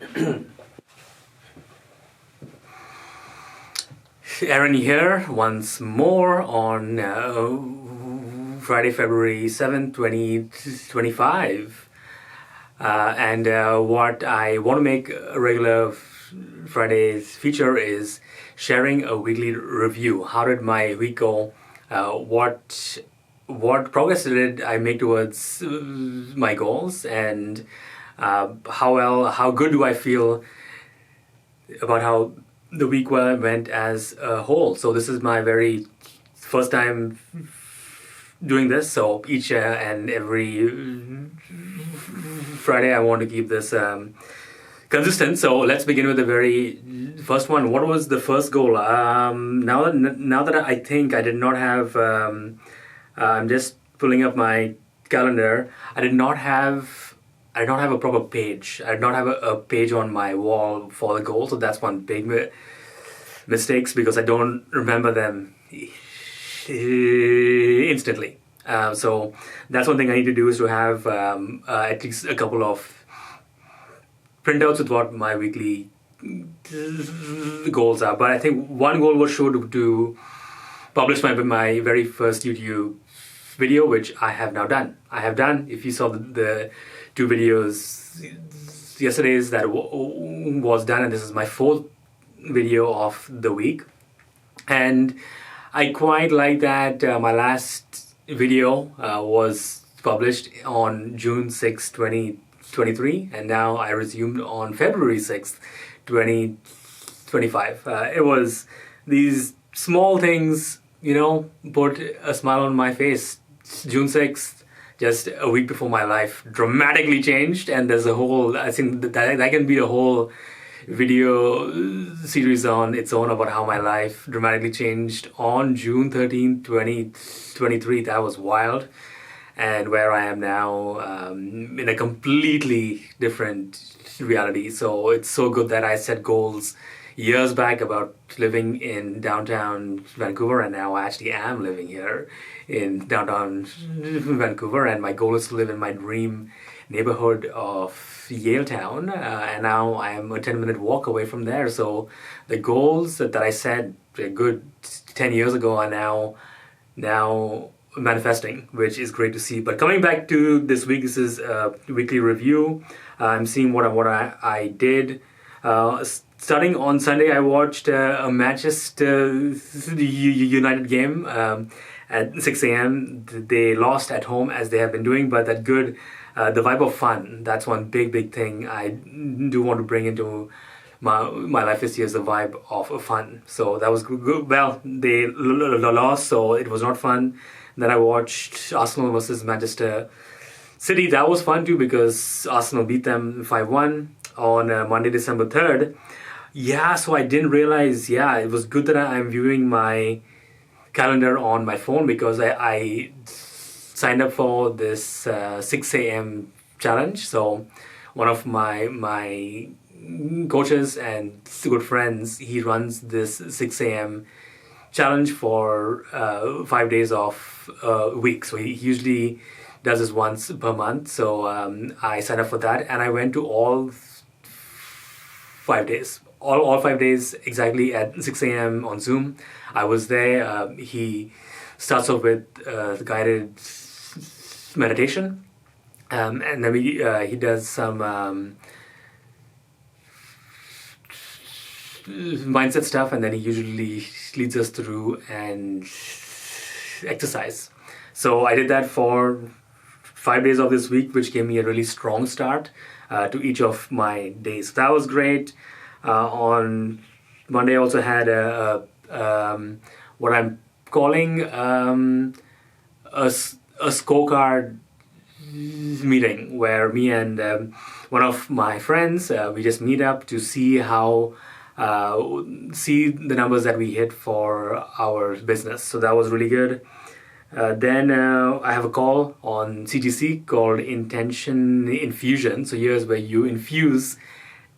Aaron here once more on Friday, February 7th, 2025. What I want to make a regular Friday's feature is sharing a weekly review. How did my week go? What progress did I make towards my goals? And how good do I feel about how the week went as a whole. So this is my very first time doing this. So each and every Friday, I want to keep this consistent. So let's begin with the very first one. What was the first goal? Now that I think I did not have. I'm just pulling up my calendar. I did not have a proper page. I did not have a page on my wall for the goal, so that's one big mistakes because I don't remember them instantly. So that's one thing I need to do is to have at least a couple of printouts with what my weekly goals are. But I think one goal was sure to publish my very first YouTube video, which I have now done. If you saw the two videos yesterday's, that was done, and this is my fourth video of the week. And I quite like that my last video was published on June 6, 2023, and now I resumed on February 6th, 2025. It was these small things, put a smile on my face. June 6th, just a week before my life dramatically changed, and there's a whole, I think that can be a whole video series on its own about how my life dramatically changed on June 13th, 2023. That was wild. And where I am now in a completely different reality. So it's so good that I set goals years back about living in downtown Vancouver, and now I actually am living here in downtown Vancouver, and my goal is to live in my dream neighborhood of Yaletown, and now I am a 10-minute walk away from there. So the goals that I set a good 10 years ago are now manifesting, which is great to see. But coming back to this week, this is a weekly review. I'm seeing what I did. Starting on Sunday, I watched a Manchester United game at 6 a.m. They lost at home, as they have been doing, but that good, the vibe of fun, that's one big thing I do want to bring into my life this year, is the vibe of fun. So that was good. Well, they lost, so it was not fun. Then I watched Arsenal versus Manchester City. That was fun too because Arsenal beat them 5-1 on Monday, December 3rd. Yeah, so I didn't realize, it was good that I'm viewing my calendar on my phone because I signed up for this 6 a.m. challenge. So one of my coaches and good friends, he runs this 6 a.m. challenge for 5 days of a week. So he usually does this once per month. So I signed up for that, and I went to all 5 days. All 5 days exactly at 6 a.m. on Zoom. I was there. He starts off with guided meditation, and then he does some mindset stuff, and then he usually leads us through and exercise. So I did that for 5 days of this week, which gave me a really strong start to each of my days. That was great. On Monday, I also had what I'm calling a scorecard meeting, where me and one of my friends, we just meet up to see see the numbers that we hit for our business. So that was really good. Then I have a call on CTC called Intention Infusion. So here's where you infuse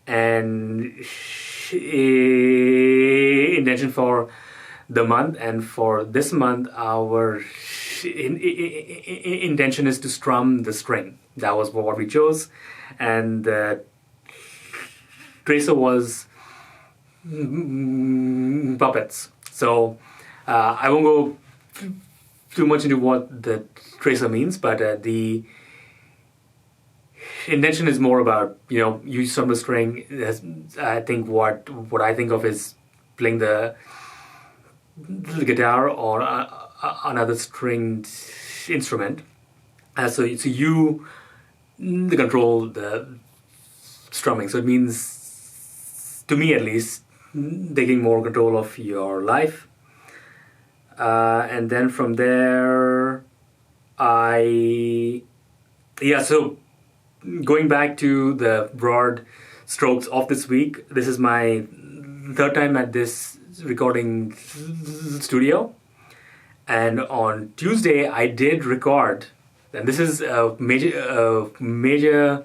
an intention for the month, and for this month our intention is to strum the string. That was what we chose, and the tracer was puppets. So I won't go too much into what the tracer means, but the intention is more about, you strum the string. I think what I think of is playing the guitar or another stringed instrument. So you control the strumming. So it means, to me at least, taking more control of your life. And then from there, so going back to the broad strokes of this week, this is my third time at this recording studio. And on Tuesday, I did record, and this is a major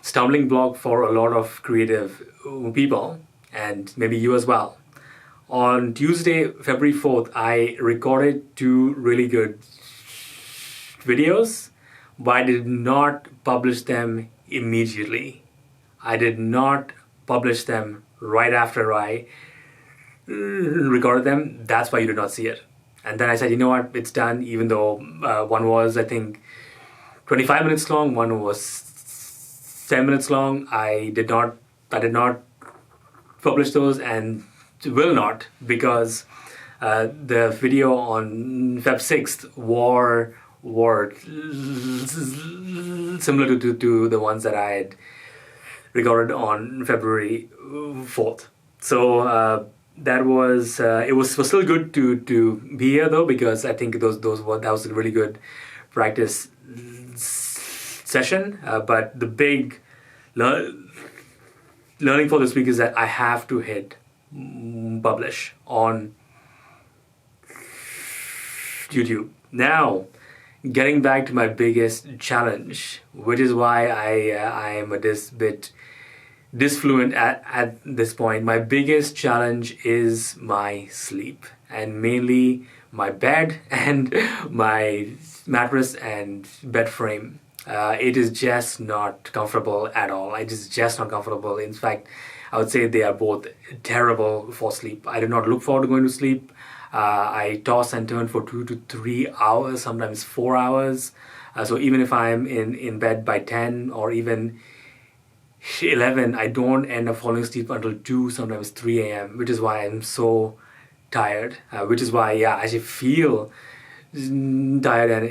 stumbling block for a lot of creative people, and maybe you as well. On Tuesday, February 4th, I recorded 2 really good videos, but I did not publish them immediately. I did not publish them right after I recorded them. That's why you did not see it. And then I said, you know what, it's done, even though one was, I think, 25 minutes long, one was 10 minutes long. I did not publish those, and will not, because the video on Feb 6th were similar to the ones that I had recorded on February 4th. So that was it was still good to be here though, because I think that was a really good practice session. But the big learning for this week is that I have to hit publish on YouTube. Now, getting back to my biggest challenge, which is why I am a bit disfluent at this point. My biggest challenge is my sleep, and mainly my bed and my mattress and bed frame. It is just not comfortable at all. It is just not comfortable. In fact, I would say they are both terrible for sleep. I do not look forward to going to sleep. I toss and turn for 2 to 3 hours, sometimes 4 hours. So even if I'm in bed by 10 or even 11, I don't end up falling asleep until 2, sometimes 3 a.m., which is why I'm so tired. Which is why, I actually feel tired, and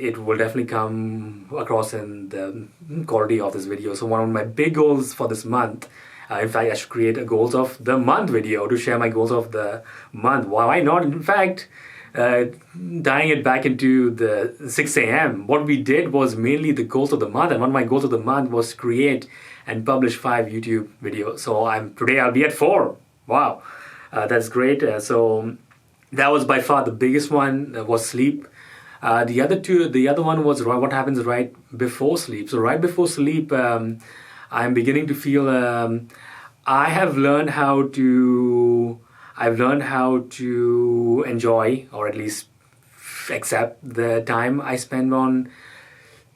it will definitely come across in the quality of this video. So one of my big goals for this month, in fact, I should create a goals of the month video to share my goals of the month. Why not? In fact, tying it back into the 6 a.m., what we did was mainly the goals of the month, and one of my goals of the month was create and publish 5 YouTube videos. So today I'll be at 4. Wow, that's great. So that was by far the biggest one, was sleep. The other one was what happens right before sleep. So right before sleep, I'm beginning to feel I've learned how to enjoy, or at least accept, the time I spend on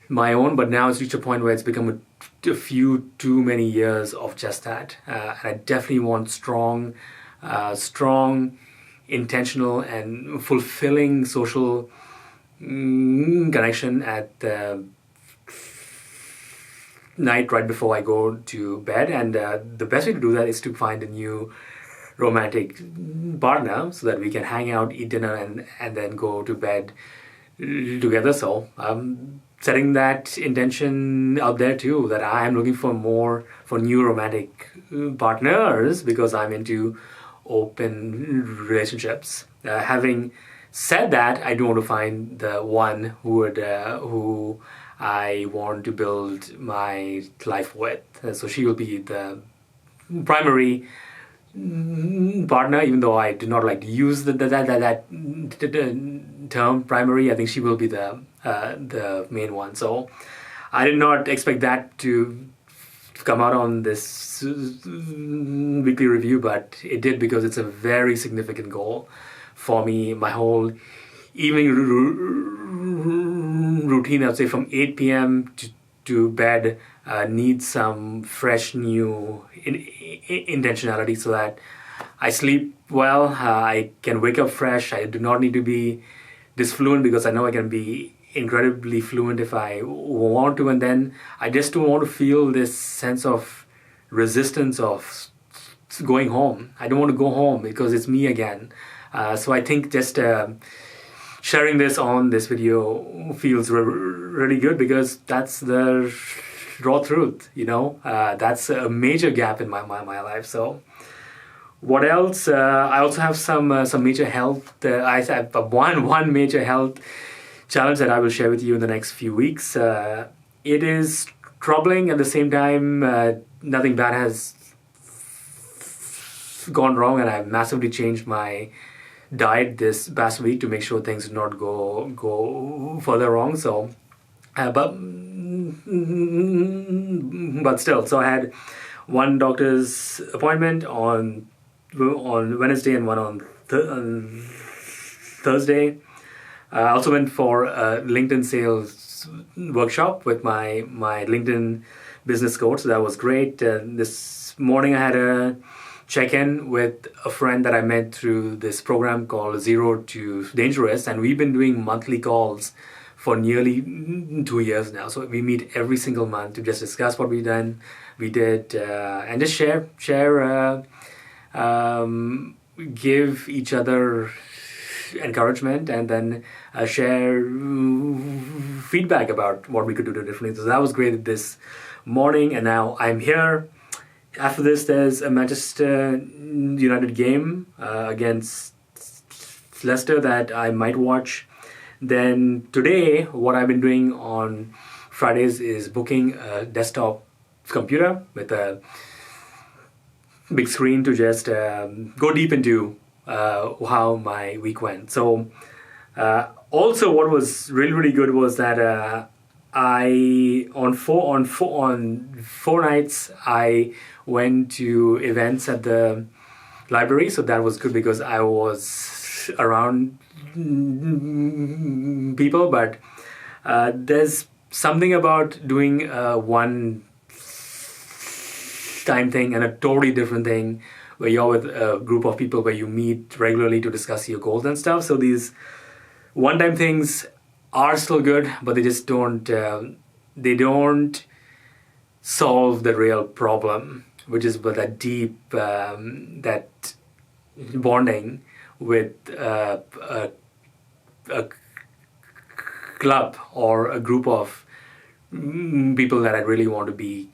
my own. But now it's reached a point where it's become a few too many years of just that. And I definitely want strong, intentional and fulfilling social connection at night right before I go to bed. And the best way to do that is to find a new romantic partner, so that we can hang out, eat dinner, and then go to bed together. So setting that intention out there too, that I am looking for new romantic partners, because I'm into open relationships. Having said that, I do want to find the one who I want to build my life with. So she will be the primary partner, even though I do not like to use that term primary. I think she will be the main one. So I did not expect that to come out on this weekly review, but it did, because it's a very significant goal for me. My whole evening routine, I'd say from 8 p.m. to bed, need some fresh new intentionality so that I sleep well, I can wake up fresh. I do not need to be this fluent because I know I can be incredibly fluent if I want to. And then I just don't want to feel this sense of resistance of going home. I don't want to go home because it's me again. So I think just sharing this on this video feels really good because that's the raw truth, that's a major gap in my life. So what else? I also have some major health. I have one major health challenge that I will share with you in the next few weeks. It is troubling at the same time. Nothing bad has gone wrong, and I've massively changed my diet this past week to make sure things do not go further wrong. So, but still, so I had one doctor's appointment on Wednesday and one on Thursday. I also went for a LinkedIn sales workshop with my LinkedIn business coach, so that was great. This morning I had a check-in with a friend that I met through this program called Zero to Dangerous, and we've been doing monthly calls for nearly 2 years now. So we meet every single month to just discuss what we did, and just share, give each other encouragement, and then share feedback about what we could do differently. So that was great this morning, and now I'm here. After this, there's a Manchester United game against Leicester that I might watch. Then today, what I've been doing on Fridays is booking a desktop computer with a big screen to just go deep into how my week went. So also what was really good was that I on four nights I went to events at the library. So that was good because I was around people, but there's something about doing one time thing and a totally different thing where you're with a group of people where you meet regularly to discuss your goals and stuff. So these one-time things are still good, but they just don't solve the real problem, which is with that deep that bonding with a club or a group of people that I really want to be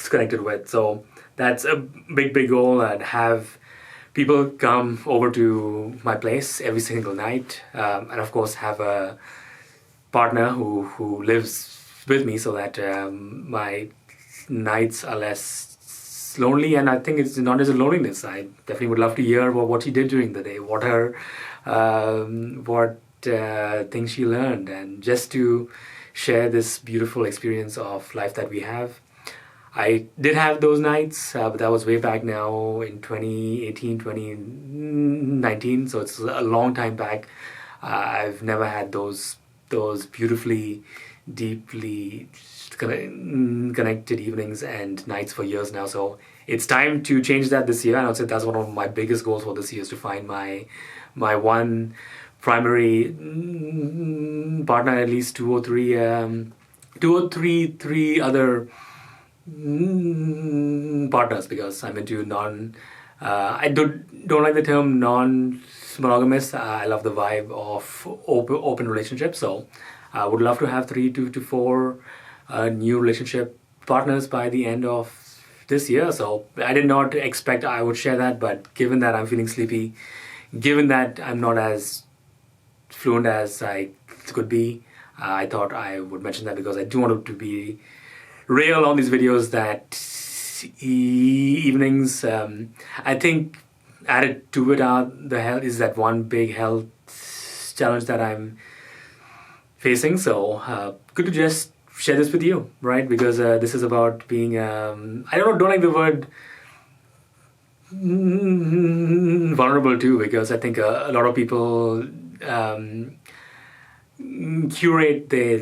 connected with. So that's a big goal, and have people come over to my place every single night, and of course have a partner who lives with me so that my nights are less lonely. And I think it's not just a loneliness. I definitely would love to hear what she did during the day, what things she learned, and just to share this beautiful experience of life that we have. I did have those nights, but that was way back now in 2018, 2019, so it's a long time back. I've never had those beautifully, deeply connected evenings and nights for years now. So it's time to change that this year, and I'd say that's one of my biggest goals for this year, is to find my one primary partner, at least two or three other partners, because I'm into I don't like the term non-monogamous. I love the vibe of open relationships. So I would love to have 3 to 4 new relationship partners by the end of this year. So I did not expect I would share that, but given that I'm feeling sleepy, given that I'm not as fluent as I could be, I thought I would mention that because I do want it to be real on these videos, that evenings, I think added to it the health is that one big health challenge that I'm facing. So good to just share this with you, right? Because this is about being, I don't like the word vulnerable too, because I think a lot of people curate their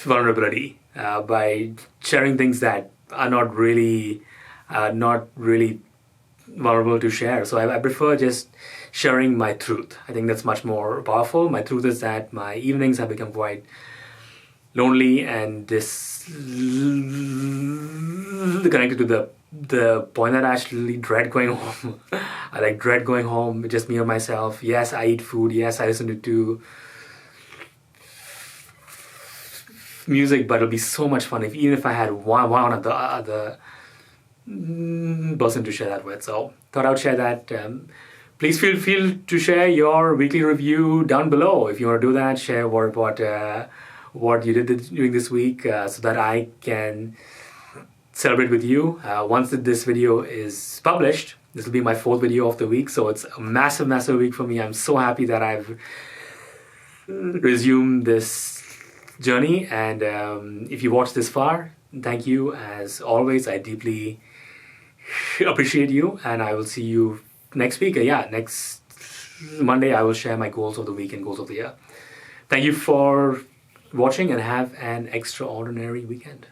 vulnerability by sharing things that are not really vulnerable to share. So I prefer just sharing my truth. I think that's much more powerful. My truth is that my evenings have become quite lonely and this connected to the point that I actually dread going home. I like dread going home, just me or myself. Yes, I eat food. Yes, I listen to music, but it'll be so much fun even if I had one of the other person to share that with. So thought I would share that. Please feel to share your weekly review down below. If you want to do that, share what you did during this week, so that I can celebrate with you. Once this video is published, this will be my 4th video of the week, so it's a massive week for me. I'm so happy that I've resumed this journey, and if you watched this far, thank you. As always, I deeply appreciate you, and I will see you next week. Next Monday I will share my goals of the week and goals of the year. Thank you for watching, and have an extraordinary weekend.